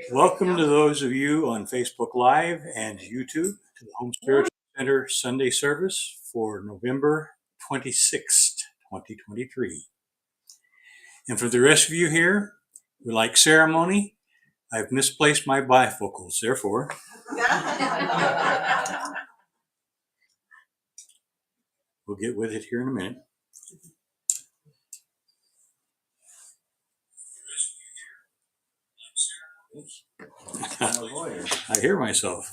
Welcome to those of you on Facebook Live and YouTube to the Home Spiritual Center Sunday service for November 26th, 2023. And for the rest of you here who like ceremony, I've misplaced my bifocals, therefore. We'll get with it here in a minute. I hear myself.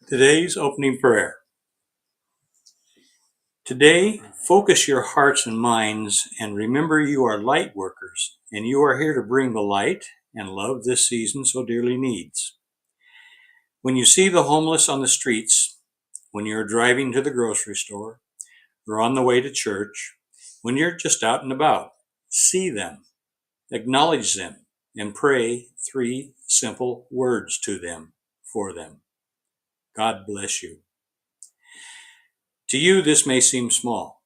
Today's opening prayer. Today, focus your hearts and minds and remember you are light workers and you are here to bring the light and love this season so dearly needs. When you see the homeless on the streets, when you're driving to the grocery store, or on the way to church, when you're just out and about, see them, acknowledge them, and pray 3 simple words to them, for them. God bless you. To you, this may seem small.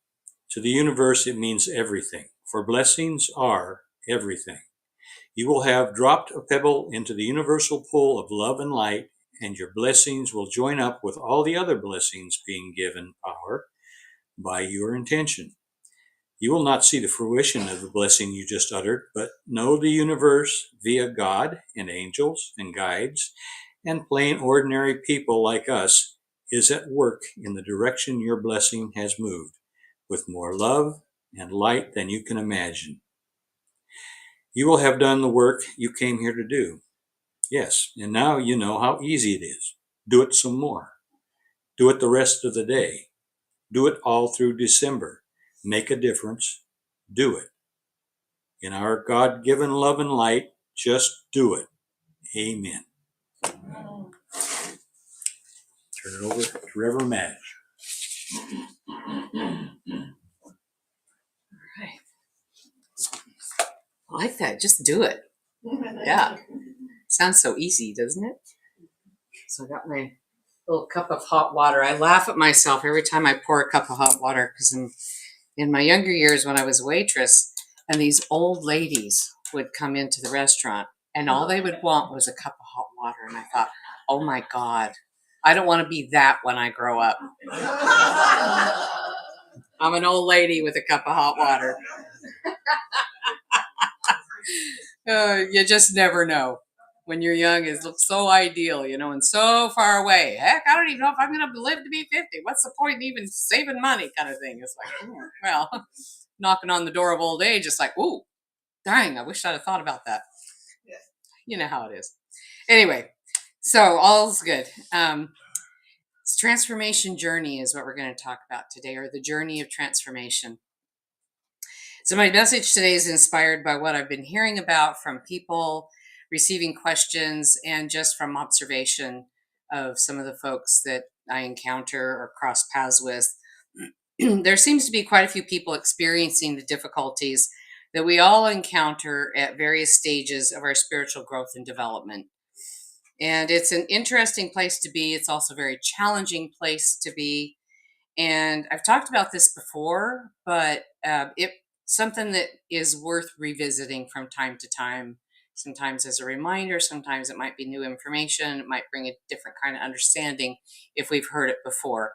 To the universe, it means everything, for blessings are everything. You will have dropped a pebble into the universal pool of love and light, and your blessings will join up with all the other blessings being given power by your intention. You will not see the fruition of the blessing you just uttered, but know the universe via God and angels and guides and plain ordinary people like us is at work in the direction your blessing has moved, with more love and light than you can imagine. You will have done the work you came here to do. Yes, and now you know how easy it is. Do it some more. Do it the rest of the day. Do it all through December. Make a difference. Do it. In our God-given love and light, just do it. Amen. Turn it over to Reverend Madge. I like that. Just do it. Yeah. Sounds so easy, doesn't it? So I got my little cup of hot water. I laugh at myself every time I pour a cup of hot water because in my younger years when I was a waitress and these old ladies would come into the restaurant and all they would want was a cup of hot water. And I thought, oh my God, I don't want to be that when I grow up. I'm an old lady with a cup of hot water. You just never know. When you're young, it looks so ideal, and so far away. Heck, I don't even know if I'm going to live to be 50. What's the point in even saving money kind of thing? It's like, well, knocking on the door of old age, it's like, ooh, dang, I wish I'd have thought about that. Yeah. You know how it is. Anyway, so all's good. Transformation journey is what we're going to talk about today, or the journey of transformation. So my message today is inspired by what I've been hearing about from people, receiving questions, and just from observation of some of the folks that I encounter or cross paths with. There seems to be quite a few people experiencing the difficulties that we all encounter at various stages of our spiritual growth and development. And it's an interesting place to be. It's also a very challenging place to be. And I've talked about this before, but it's something that is worth revisiting from time to time. Sometimes as a reminder, sometimes it might be new information. It might bring a different kind of understanding if we've heard it before.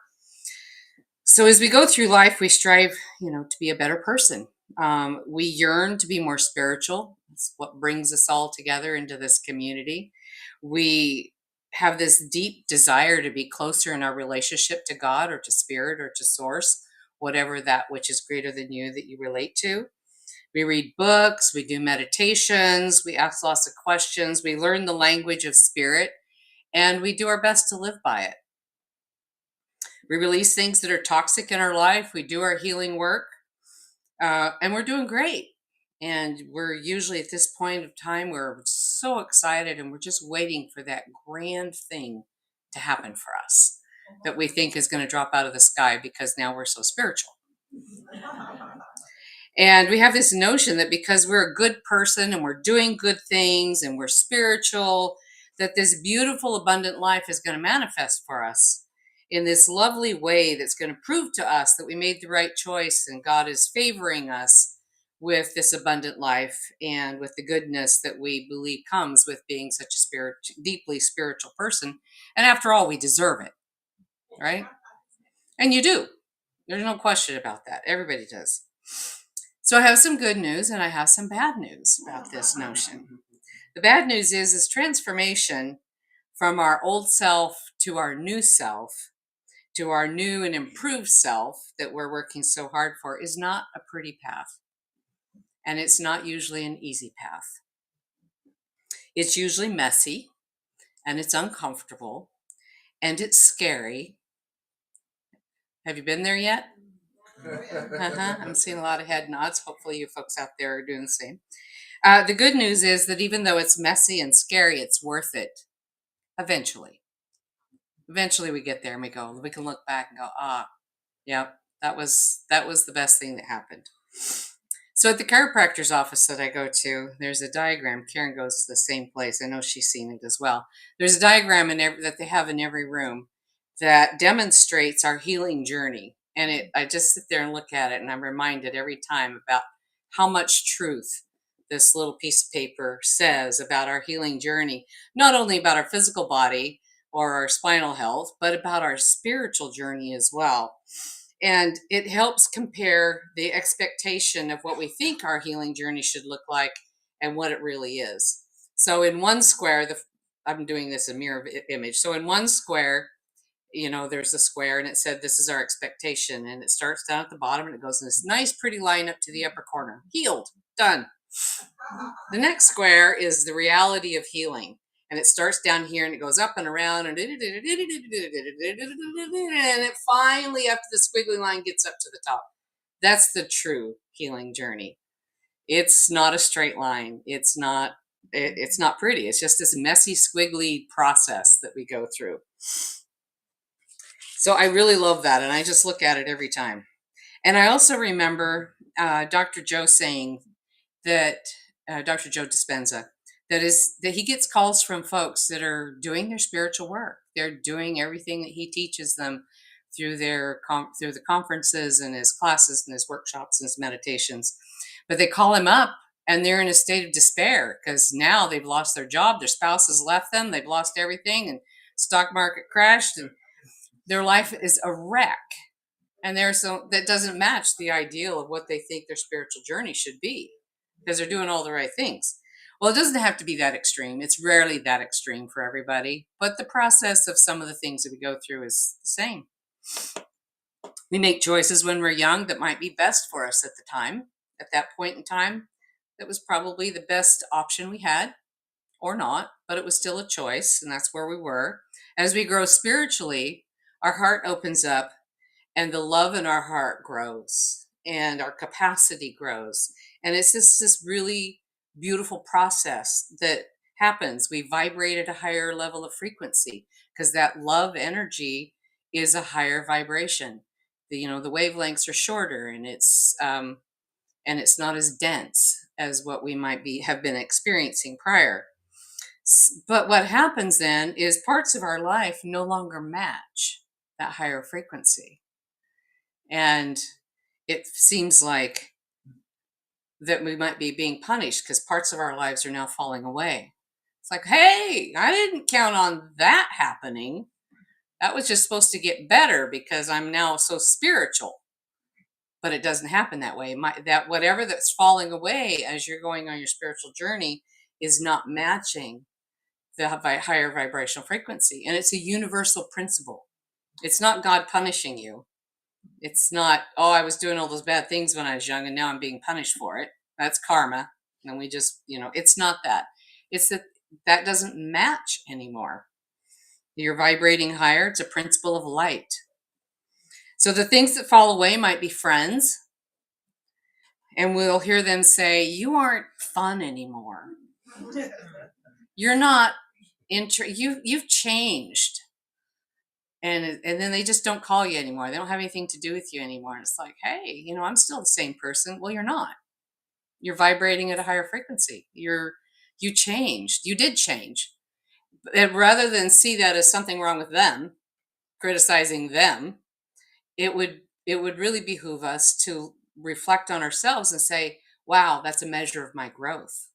So as we go through life, we strive, to be a better person. We yearn to be more spiritual. It's what brings us all together into this community. We have this deep desire to be closer in our relationship to God or to spirit or to source, whatever that which is greater than you that you relate to. We read books, we do meditations, we ask lots of questions, we learn the language of spirit, and we do our best to live by it. We release things that are toxic in our life. We do our healing work, and we're doing great. And we're usually at this point of time, we're so excited and we're just waiting for that grand thing to happen for us that we think is going to drop out of the sky because now we're so spiritual. And we have this notion that because we're a good person and we're doing good things and we're spiritual, that this beautiful, abundant life is going to manifest for us in this lovely way that's going to prove to us that we made the right choice and God is favoring us with this abundant life and with the goodness that we believe comes with being such a deeply spiritual person. And after all, we deserve it, right? And you do. There's no question about that. Everybody does. So I have some good news and I have some bad news about this notion. The bad news is transformation from our old self to our new self, to our new and improved self that we're working so hard for, is not a pretty path. And it's not usually an easy path. It's usually messy and it's uncomfortable and it's scary. Have you been there yet? I'm seeing a lot of head nods. Hopefully you folks out there are doing the same. The good news is that even though it's messy and scary, it's worth it eventually. Eventually we get there and we can look back and go, yeah, that was the best thing that happened. So at the chiropractor's office that I go to, there's a diagram. Karen goes to the same place. I know she's seen it as well. There's a diagram that they have in every room that demonstrates our healing journey. And I just sit there and look at it, and I'm reminded every time about how much truth this little piece of paper says about our healing journey, not only about our physical body or our spinal health, but about our spiritual journey as well. And it helps compare the expectation of what we think our healing journey should look like and what it really is. So in one square, I'm doing this a mirror image. So in one square, there's a square and it said, this is our expectation. And it starts down at the bottom and it goes in this nice, pretty line up to the upper corner. Healed, done. The next square is the reality of healing. And it starts down here and it goes up and around and it finally, after the squiggly line, gets up to the top. That's the true healing journey. It's not a straight line. It's not pretty. It's just this messy, squiggly process that we go through. So I really love that. And I just look at it every time. And I also remember Dr. Joe saying that, Dr. Joe Dispenza, that he gets calls from folks that are doing their spiritual work. They're doing everything that he teaches them through through the conferences and his classes and his workshops and his meditations. But they call him up and they're in a state of despair because now they've lost their job, their spouse has left them, they've lost everything, and stock market crashed, and their life is a wreck. And that doesn't match the ideal of what they think their spiritual journey should be, because they're doing all the right things. Well, it doesn't have to be that extreme. It's rarely that extreme for everybody, but the process of some of the things that we go through is the same. We make choices when we're young that might be best for us at the time. At that point in time, that was probably the best option we had, or not, but it was still a choice, and that's where we were. As we grow spiritually, our heart opens up and the love in our heart grows and our capacity grows. And it's just this really beautiful process that happens. We vibrate at a higher level of frequency because that love energy is a higher vibration. The wavelengths are shorter, and it's not as dense as what we might have been experiencing prior. But what happens then is parts of our life no longer match that higher frequency. And it seems like that we might be being punished because parts of our lives are now falling away. It's like, hey, I didn't count on that happening. That was just supposed to get better because I'm now so spiritual. But it doesn't happen that way. That whatever that's falling away as you're going on your spiritual journey is not matching the higher vibrational frequency. And it's a universal principle. It's not God punishing you. It's not, oh, I was doing all those bad things when I was young and now I'm being punished for it. That's karma. And we just, it's not that. It's that doesn't match anymore. You're vibrating higher. It's a principle of light. So the things that fall away might be friends. And we'll hear them say, you aren't fun anymore. You're not, you've changed. And then they just don't call you anymore. They don't have anything to do with you anymore. And it's like, hey, I'm still the same person. Well, you're not. You're vibrating at a higher frequency. You changed. You did change. And rather than see that as something wrong with them, criticizing them, it would really behoove us to reflect on ourselves and say, wow, that's a measure of my growth.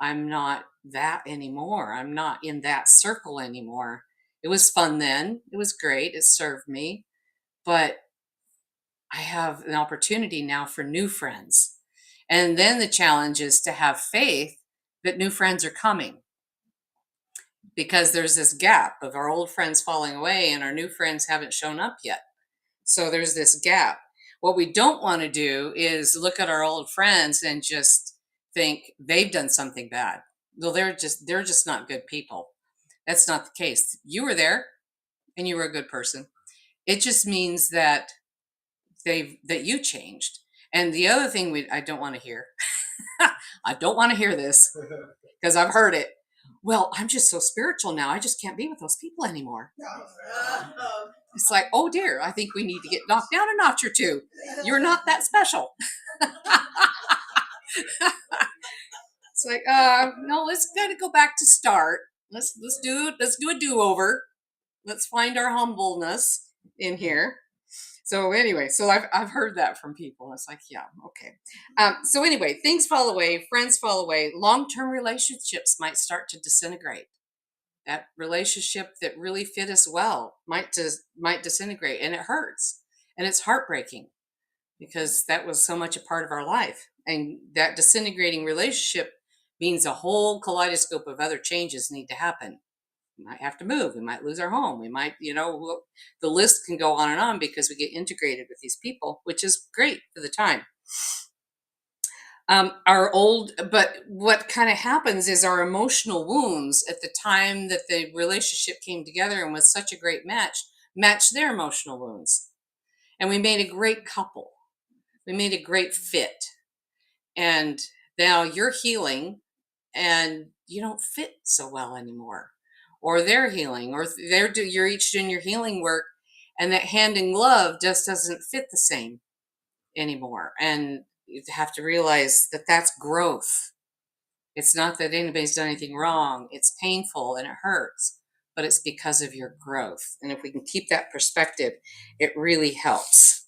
I'm not that anymore. I'm not in that circle anymore. It was fun then. It was great. It served me. But I have an opportunity now for new friends. And then the challenge is to have faith that new friends are coming, because there's this gap of our old friends falling away and our new friends haven't shown up yet. So there's this gap. What we don't want to do is look at our old friends and just think they've done something bad. Well, they're just not good people. That's not the case. You were there and you were a good person. It just means that that you changed. And the other thing I don't want to hear, I don't want to hear this because I've heard it. Well, I'm just so spiritual now. I just can't be with those people anymore. It's like, oh dear, I think we need to get knocked down a notch or two. You're not that special. It's like, no, let's gotta go back to start. Let's do a do-over. Let's find our humbleness in here. So anyway, so I've heard that from people. It's like, yeah, okay. So anyway, things fall away, friends fall away, long-term relationships might start to disintegrate. That relationship that really fit us well might disintegrate, and it hurts, and it's heartbreaking because that was so much a part of our life, and that disintegrating relationship means a whole kaleidoscope of other changes need to happen. We might have to move. We might lose our home. We might, the list can go on and on because we get integrated with these people, which is great for the time. But what kind of happens is our emotional wounds at the time that the relationship came together and was such a great match their emotional wounds. And we made a great couple. We made a great fit. And now you're healing and you don't fit so well anymore, or they're healing, or you're each doing your healing work, and that hand in glove just doesn't fit the same anymore. And you have to realize that that's growth. It's not that anybody's done anything wrong. It's painful and it hurts, but it's because of your growth. And if we can keep that perspective, it really helps.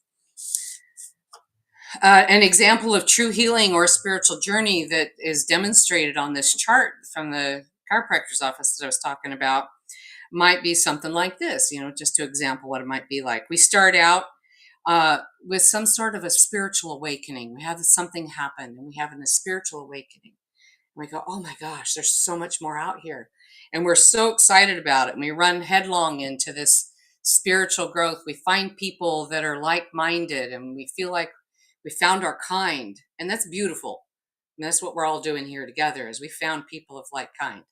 An example of true healing or spiritual journey that is demonstrated on this chart from the chiropractor's office that I was talking about might be something like this, just to example what it might be like. We start out with some sort of a spiritual awakening. We have something happen and we have a spiritual awakening. And we go, oh my gosh, there's so much more out here. And we're so excited about it. And we run headlong into this spiritual growth. We find people that are like-minded and we feel like we found our kind. And that's beautiful. And that's what we're all doing here together, is we found people of like kind.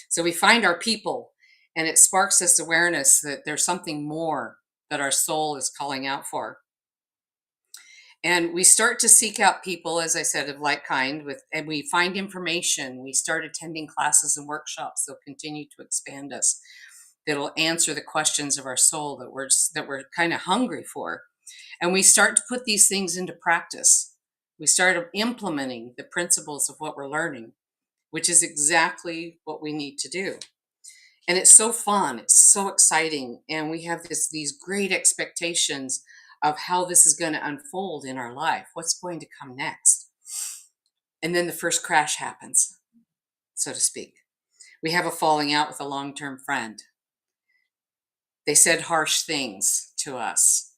So we find our people, and it sparks this awareness that there's something more that our soul is calling out for. And we start to seek out people, as I said, of like kind, and we find information. We start attending classes and workshops that'll continue to expand us, that'll answer the questions of our soul that we're kind of hungry for. And we start to put these things into practice. We start implementing the principles of what we're learning, which is exactly what we need to do. And it's so fun. It's so exciting. And we have these great expectations of how this is going to unfold in our life. What's going to come next? And then the first crash happens, so to speak. We have a falling out with a long-term friend. They said harsh things to us,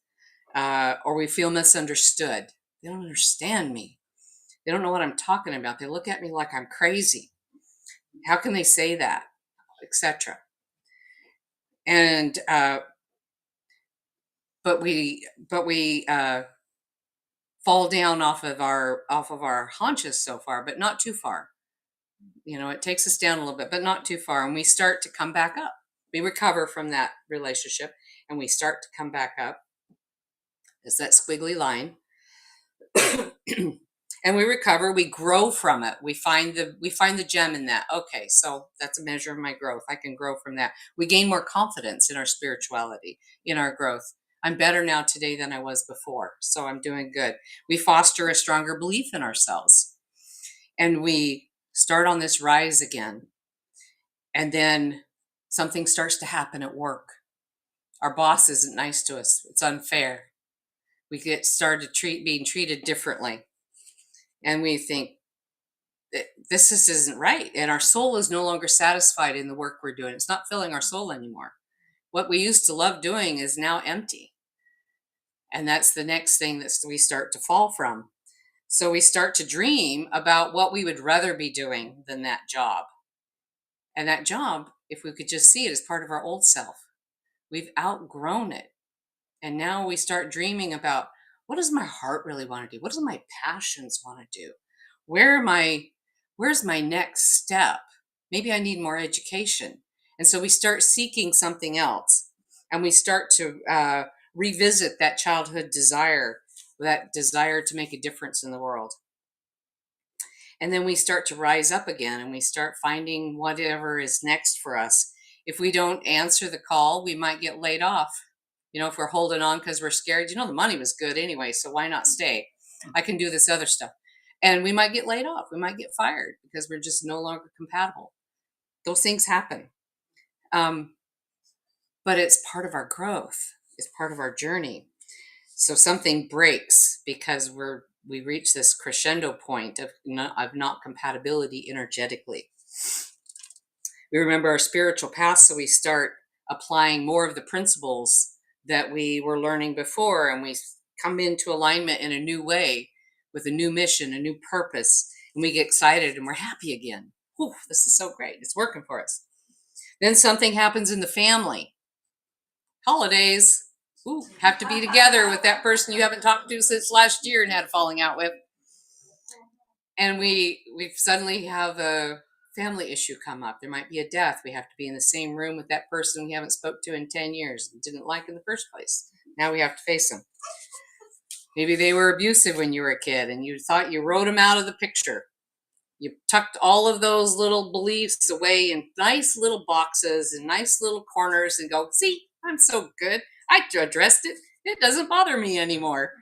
or we feel misunderstood. They don't understand me. They don't know what I'm talking about. They look at me like I'm crazy. How can they say that? Etc. And but we fall down off of our haunches so far, but not too far. It takes us down a little bit, but not too far, and we start to come back up. We recover from that relationship, and we start to come back up. It's that squiggly line. And we recover, we grow from it. We find the gem in that. Okay, so that's a measure of my growth. I can grow from that. We gain more confidence in our spirituality, in our growth. I'm better now today than I was before, so I'm doing good. We foster a stronger belief in ourselves, and we start on this rise again. And then something starts to happen at work. Our boss isn't nice to us. It's unfair. We get started being treated differently. And we think that this just isn't right. And our soul is no longer satisfied in the work we're doing. It's not filling our soul anymore. What we used to love doing is now empty. And that's the next thing that we start to fall from. So we start to dream about what we would rather be doing than that job. And that job, if we could just see it, is part of our old self. We've outgrown it. And now we start dreaming about, what does my heart really want to do? What does my passions want to do? Where's my next step? Maybe I need more education. And so we start seeking something else, and we start to revisit that childhood desire, that desire to make a difference in the world. And then we start to rise up again, and we start finding whatever is next for us. If we don't answer the call, we might get laid off. If we're holding on because we're scared, the money was good anyway, so why not stay? I can do this other stuff. And we might get laid off. We might get fired because we're just no longer compatible. Those things happen. But it's part of our growth. It's part of our journey. So something breaks because we reach this crescendo point of not compatibility energetically. We remember our spiritual past, so we start applying more of the principles that we were learning before, and we come into alignment in a new way with a new mission, a new purpose, and we get excited and we're happy again. Whew, this is so great. It's working for us. Then something happens in the family. Holidays. Ooh, have to be together with that person you haven't talked to since last year and had a falling out with. And we suddenly have a family issue come up. There might be a death. We have to be in the same room with that person we haven't spoke to in 10 years and didn't like in the first place. Now we have to face them. Maybe they were abusive when you were a kid and you thought you wrote them out of the picture. You tucked all of those little beliefs away in nice little boxes and nice little corners and go, see, I'm so good. I addressed it. It doesn't bother me anymore.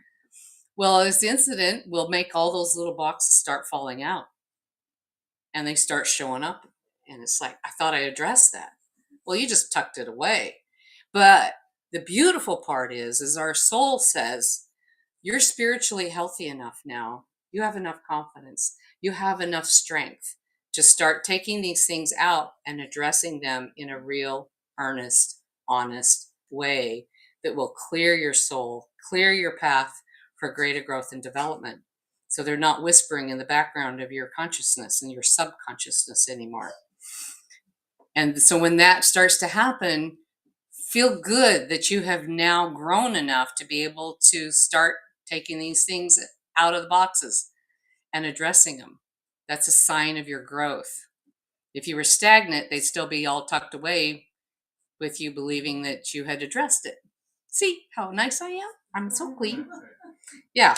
Well, this incident will make all those little boxes start falling out. And they start showing up. And it's like, I thought I addressed that. Well, you just tucked it away. But the beautiful part is our soul says, you're spiritually healthy enough now. You have enough confidence. You have enough strength to start taking these things out and addressing them in a real, earnest, honest way that will clear your soul, clear your path for greater growth and development. So they're not whispering in the background of your consciousness and your subconsciousness anymore. And so when that starts to happen, feel good that you have now grown enough to be able to start taking these things out of the boxes and addressing them. That's a sign of your growth. If you were stagnant, they'd still be all tucked away with you believing that you had addressed it. See how nice I am? I'm so clean. Yeah.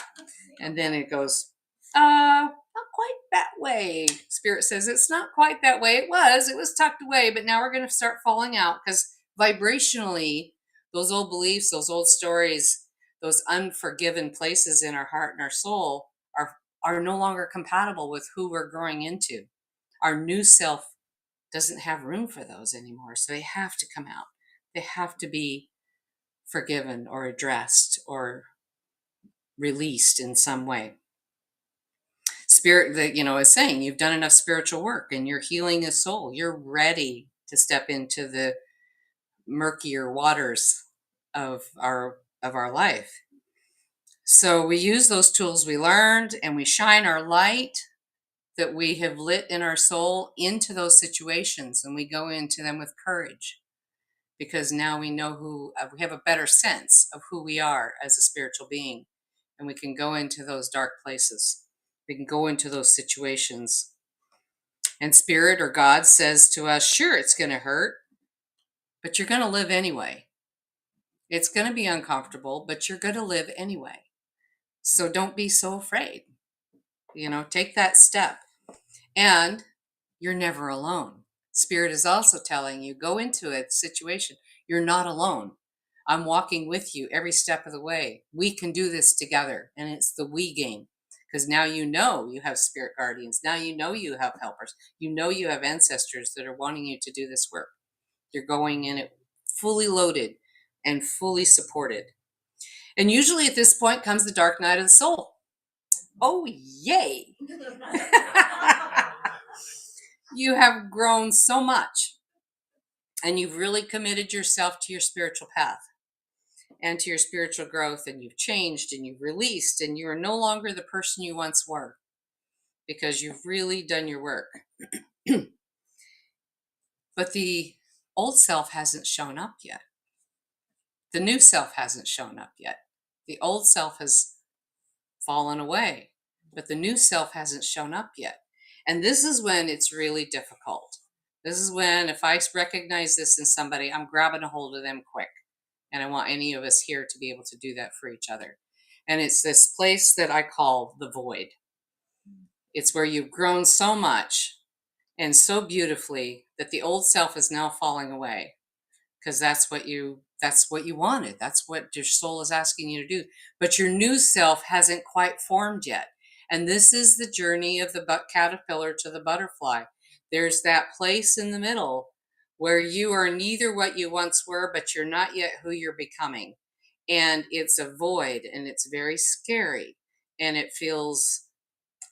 And then it goes, not quite that way. Spirit says it's not quite that way. It was tucked away, but now we're going to start falling out because vibrationally, those old beliefs, those old stories, those unforgiven places in our heart and our soul are no longer compatible with who we're growing into. Our new self doesn't have room for those anymore. So they have to come out. They have to be forgiven or addressed or released in some way. Spirit that is saying you've done enough spiritual work and you're healing a soul. You're ready to step into the murkier waters of our life. So we use those tools we learned and we shine our light that we have lit in our soul into those situations, and we go into them with courage because now we know we have a better sense of who we are as a spiritual being, and we can go into those dark places. We can go into those situations. And Spirit or God says to us, sure, it's going to hurt, but you're going to live anyway. It's going to be uncomfortable, but you're going to live anyway. So don't be so afraid. Take that step. And you're never alone. Spirit is also telling you, go into a situation. You're not alone. I'm walking with you every step of the way. We can do this together. And it's the we game. Because now you have spirit guardians. Now you have helpers. You have ancestors that are wanting you to do this work. You're going in it fully loaded and fully supported. And usually at this point comes the dark night of the soul. Oh, yay! You have grown so much, and you've really committed yourself to your spiritual path and to your spiritual growth, and you've changed and you've released, and you are no longer the person you once were because you've really done your work. But the old self hasn't shown up yet. The new self hasn't shown up yet. The old self has fallen away, but the new self hasn't shown up yet. And this is when it's really difficult. This is when, if I recognize this in somebody, I'm grabbing a hold of them quick. And I want any of us here to be able to do that for each other. And it's this place that I call the void. It's where you've grown so much and so beautifully that the old self is now falling away, because that's what you wanted. That's what your soul is asking you to do. But your new self hasn't quite formed yet. And this is the journey of the caterpillar to the butterfly. There's that place in the middle where you are neither what you once were, but you're not yet who you're becoming. And it's a void, and it's very scary, and it feels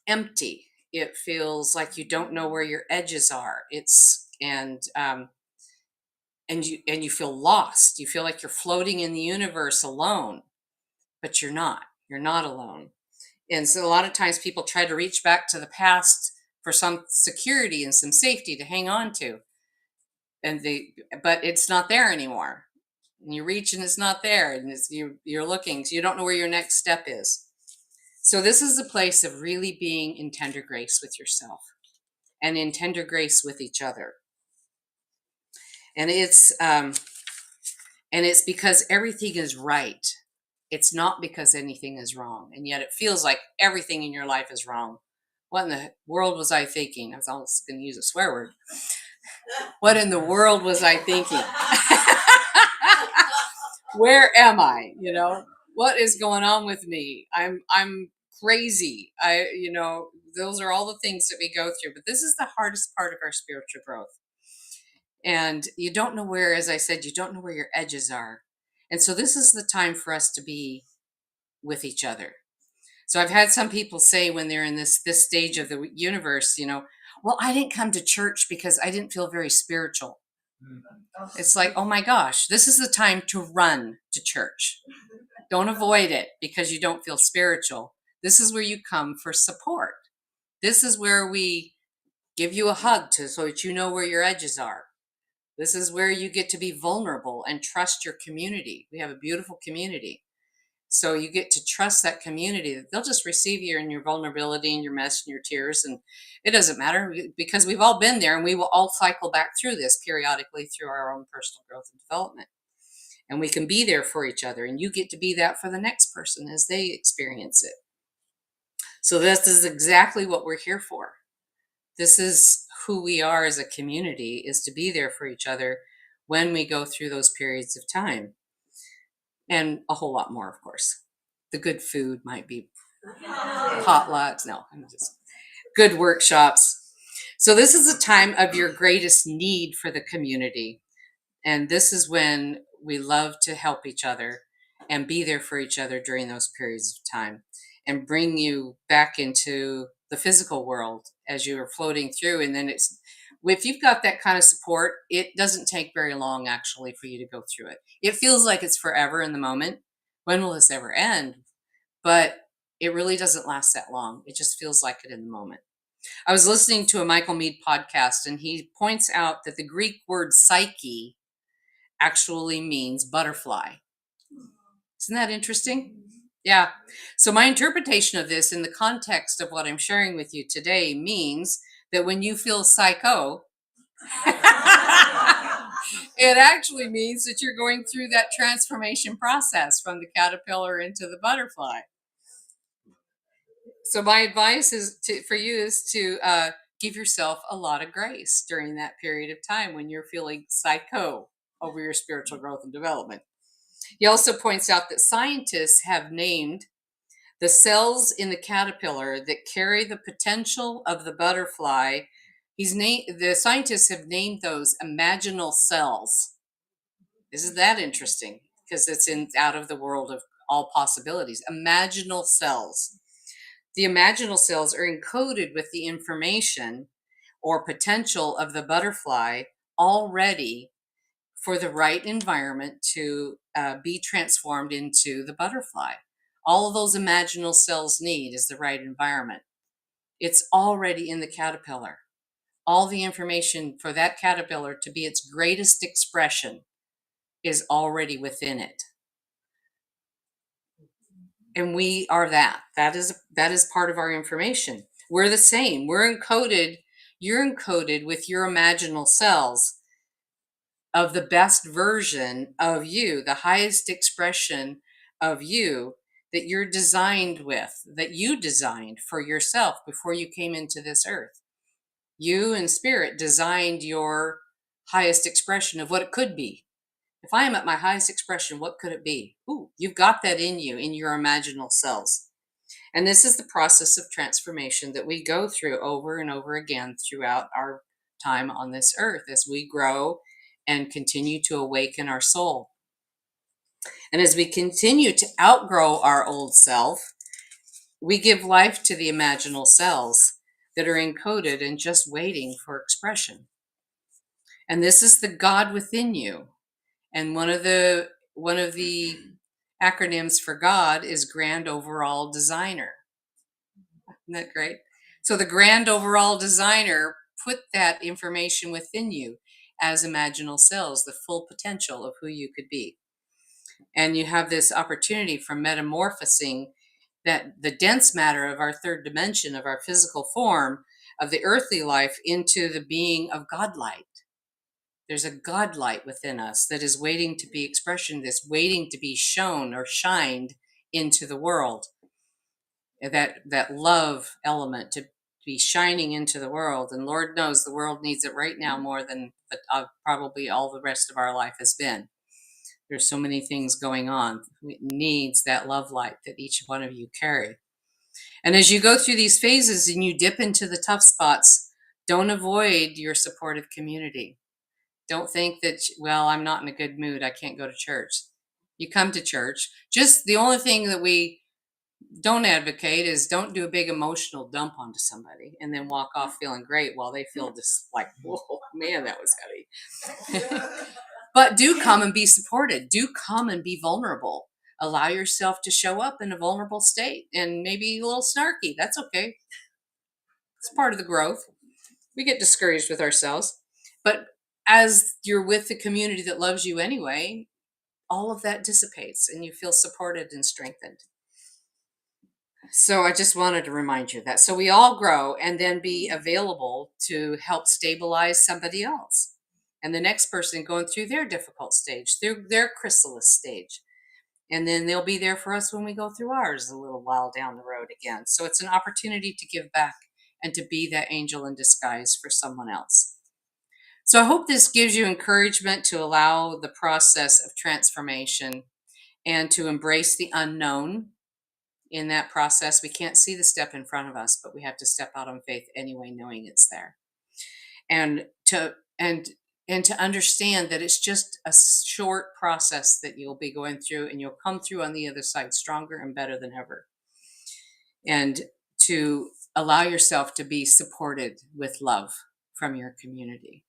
empty. It feels like you don't know where your edges are. And you feel lost. You feel like you're floating in the universe alone, but you're not alone. And so a lot of times people try to reach back to the past for some security and some safety to hang on to, but it's not there anymore. And you reach and it's not there, and you're looking, so you don't know where your next step is. So this is a place of really being in tender grace with yourself and in tender grace with each other. And it's because everything is right. It's not because anything is wrong. And yet it feels like everything in your life is wrong. What in the world was I thinking? I was almost going to use a swear word. What in the world was I thinking? Where am I? What is going on with me? I'm crazy. Those are all the things that we go through. But this is the hardest part of our spiritual growth. And you don't know where, as I said, you don't know where your edges are. And so this is the time for us to be with each other. So I've had some people say when they're in this stage of the universe, well, I didn't come to church because I didn't feel very spiritual. It's like, oh my gosh, this is the time to run to church. Don't avoid it because you don't feel spiritual. This is where you come for support. This is where we give you a hug so that you know where your edges are. This is where you get to be vulnerable and trust your community. We have a beautiful community. So you get to trust that community, that they'll just receive you in your vulnerability and your mess and your tears. And it doesn't matter because we've all been there, and we will all cycle back through this periodically through our own personal growth and development. And we can be there for each other, and you get to be that for the next person as they experience it. So this is exactly what we're here for. This is who we are as a community, is to be there for each other when we go through those periods of time. And a whole lot more, of course. The good food might be potlucks. No, I'm just good workshops. So this is a time of your greatest need for the community. And this is when we love to help each other and be there for each other during those periods of time and bring you back into the physical world as you are floating through. And then if you've got that kind of support, it doesn't take very long actually for you to go through it. It feels like it's forever in the moment. When will this ever end? But it really doesn't last that long. It just feels like it in the moment. I was listening to a Michael Meade podcast, and he points out that the Greek word psyche actually means butterfly. Isn't that interesting? Yeah. So my interpretation of this in the context of what I'm sharing with you today means that when you feel psycho, it actually means that you're going through that transformation process from the caterpillar into the butterfly. So my advice for you is to give yourself a lot of grace during that period of time when you're feeling psycho over your spiritual growth and development. He also points out that scientists have named the cells in the caterpillar that carry the potential of the butterfly. The scientists have named those imaginal cells. Isn't that interesting? Because it's out of the world of all possibilities. Imaginal cells. The imaginal cells are encoded with the information or potential of the butterfly already for the right environment to be transformed into the butterfly. All of those imaginal cells need is the right environment. It's already in the caterpillar. All the information for that caterpillar to be its greatest expression is already within it. And we are that. That is part of our information. We're the same. We're encoded. You're encoded with your imaginal cells of the best version of you, the highest expression of you that you're designed with, that you designed for yourself before you came into this earth. You in spirit designed your highest expression of what it could be. If I am at my highest expression, what could it be? Ooh, you've got that in you, in your imaginal cells. And this is the process of transformation that we go through over and over again throughout our time on this earth as we grow and continue to awaken our soul. And as we continue to outgrow our old self, we give life to the imaginal cells that are encoded and just waiting for expression. And this is the God within you. And one of the acronyms for God is Grand Overall Designer. Isn't that great? So the Grand Overall Designer put that information within you as imaginal cells, the full potential of who you could be. And you have this opportunity for metamorphosing that the dense matter of our third dimension, of our physical form, of the earthly life, into the being of Godlight. There's a Godlight within us that is waiting to be expression, that's waiting to be shown or shined into the world. That love element to be shining into the world. And Lord knows the world needs it right now more than probably all the rest of our life has been. There's so many things going on. It needs that love light that each one of you carry. And as you go through these phases and you dip into the tough spots, don't avoid your supportive community. Don't think that, well, I'm not in a good mood, I can't go to church. You come to church. Just the only thing that we don't advocate is don't do a big emotional dump onto somebody and then walk off feeling great while they feel just like, whoa, man, that was heavy. But do come and be supported. Do come and be vulnerable. Allow yourself to show up in a vulnerable state and maybe a little snarky. That's okay. It's part of the growth. We get discouraged with ourselves. But as you're with the community that loves you anyway, all of that dissipates and you feel supported and strengthened. So I just wanted to remind you of that. So we all grow and then be available to help stabilize somebody else. And the next person going through their difficult stage, their chrysalis stage. And then they'll be there for us when we go through ours a little while down the road again. So it's an opportunity to give back and to be that angel in disguise for someone else. So I hope this gives you encouragement to allow the process of transformation and to embrace the unknown in that process. We can't see the step in front of us, but we have to step out on faith anyway, knowing it's there. And to understand that it's just a short process that you'll be going through, and you'll come through on the other side stronger and better than ever. And to allow yourself to be supported with love from your community.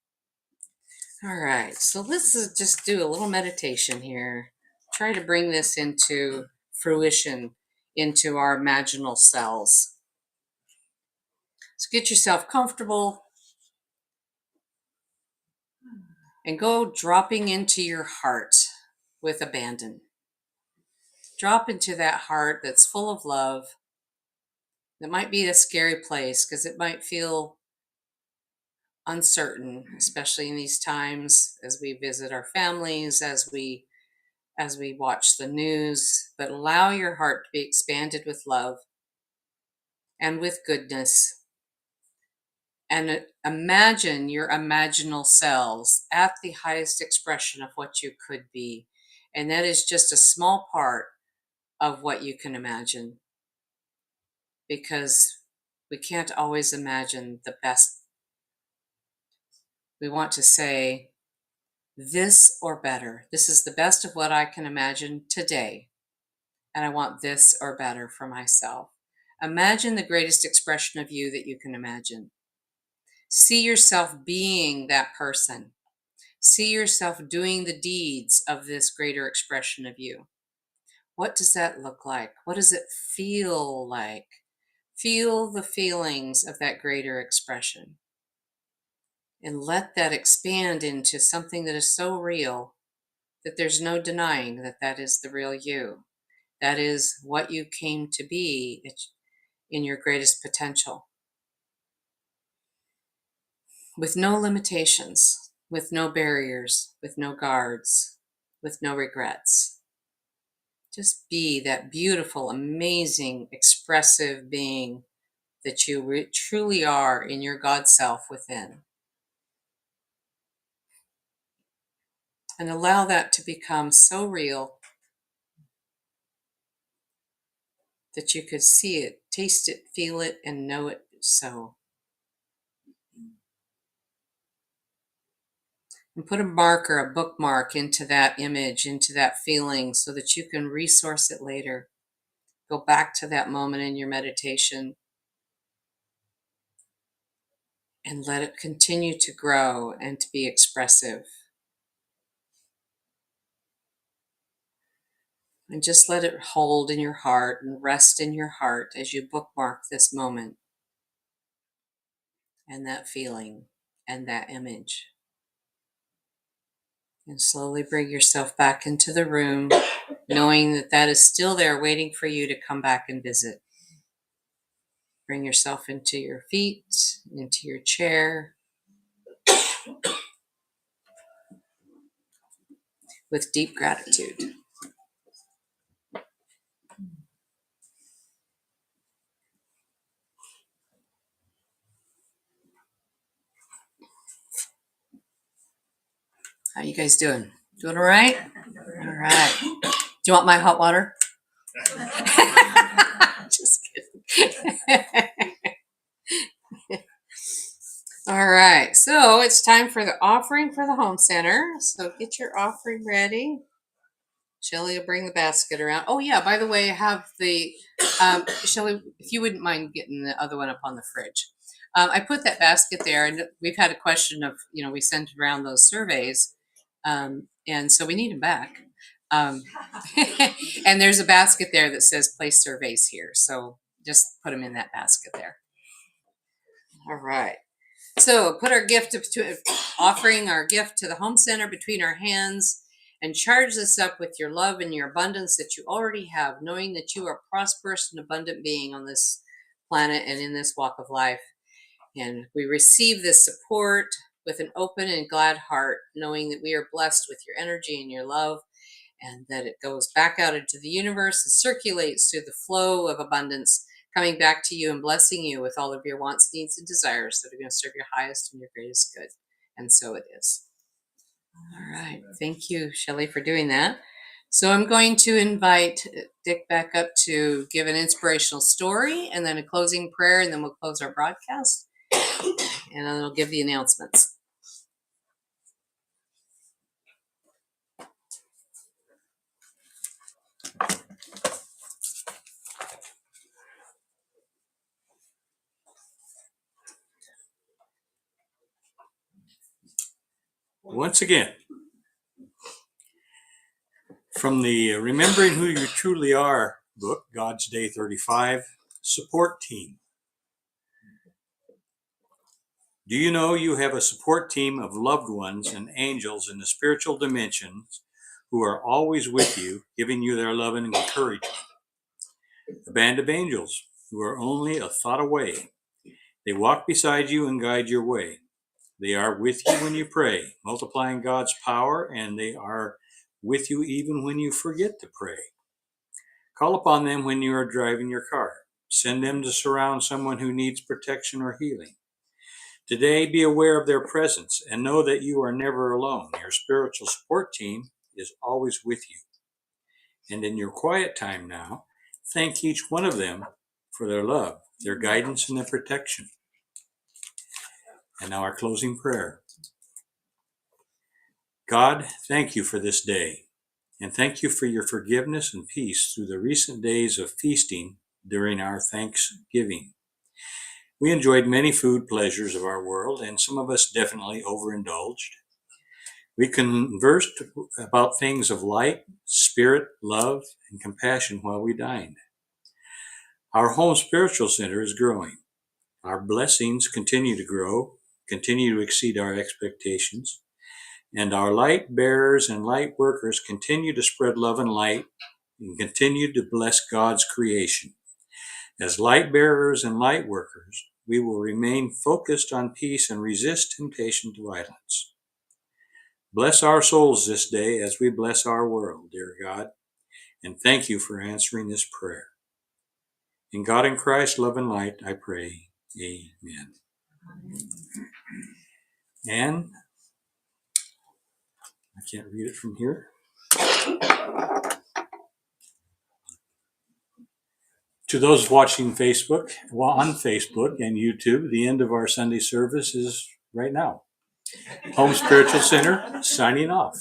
All right, so let's just do a little meditation here. Try to bring this into fruition, into our imaginal cells. So get yourself comfortable and go dropping into your heart with abandon. Drop into that heart that's full of love. That might be a scary place because it might feel uncertain, especially in these times as we visit our families, as we watch the news. But allow your heart to be expanded with love and with goodness. And imagine your imaginal selves at the highest expression of what you could be. And that is just a small part of what you can imagine, because we can't always imagine the best. We want to say, this or better. This is the best of what I can imagine today. And I want this or better for myself. Imagine the greatest expression of you that you can imagine. See yourself being that person. See yourself doing the deeds of this greater expression of you. What does that look like? What does it feel like? Feel the feelings of that greater expression. And let that expand into something that is so real that there's no denying that that is the real you. That is what you came to be in your greatest potential. With no limitations, with no barriers, with no guards, with no regrets. Just be that beautiful, amazing, expressive being that you truly are in your God self within. And allow that to become so real that you could see it, taste it, feel it, and know it so. And put a marker, a bookmark into that image, into that feeling, so that you can resource it later. Go back to that moment in your meditation and let it continue to grow and to be expressive. And just let it hold in your heart and rest in your heart as you bookmark this moment and that feeling and that image. And slowly bring yourself back into the room, knowing that that is still there waiting for you to come back and visit. Bring yourself into your feet, into your chair, with deep gratitude. How you guys doing? Doing all right? All right. Do you want my hot water? Just kidding. All right. So it's time for the offering for the home center. So get your offering ready. Shelly will bring the basket around. Oh yeah, by the way, I have the Shelly, if you wouldn't mind getting the other one up on the fridge. I put that basket there, and we've had a question of, we sent around those surveys, and so we need them back. And there's a basket there that says place surveys here, so just put them in that basket there. All right. So put our gift offering our gift to the home center between our hands, and charge this up with your love and your abundance that you already have, knowing that you are a prosperous and abundant being on this planet and in this walk of life. And we receive this support with an open and glad heart, knowing that we are blessed with your energy and your love, and that it goes back out into the universe and circulates through the flow of abundance, coming back to you and blessing you with all of your wants, needs, and desires that are going to serve your highest and your greatest good. And so it is. All right. Thank you, Shelley, for doing that. So I'm going to invite Dick back up to give an inspirational story and then a closing prayer, and then we'll close our broadcast. And then I'll give the announcements. Once again, from the Remembering Who You Truly Are book, God's Day 35, Support Team. Do you know you have a support team of loved ones and angels in the spiritual dimensions who are always with you, giving you their love and encouragement? A band of angels who are only a thought away. They walk beside you and guide your way. They are with you when you pray, multiplying God's power, and they are with you even when you forget to pray. Call upon them when you are driving your car. Send them to surround someone who needs protection or healing. Today, be aware of their presence and know that you are never alone. Your spiritual support team is always with you. And in your quiet time now, thank each one of them for their love, their guidance, and their protection. And now our closing prayer. God, thank you for this day, and thank you for your forgiveness and peace through the recent days of feasting, during our Thanksgiving. We enjoyed many food pleasures of our world, and some of us definitely overindulged. We conversed about things of light, spirit, love, and compassion while we dined. Our home spiritual center is growing. Our blessings continue to grow, continue to exceed our expectations, and our light bearers and light workers continue to spread love and light and continue to bless God's creation. As light bearers and light workers, we will remain focused on peace and resist temptation to violence. Bless our souls this day as we bless our world, dear God, and thank you for answering this prayer. In God and Christ, love and light, I pray. Amen. And I can't read it from here. To those watching Facebook, on Facebook and YouTube, the end of our Sunday service is right now. Home Spiritual Center, signing off.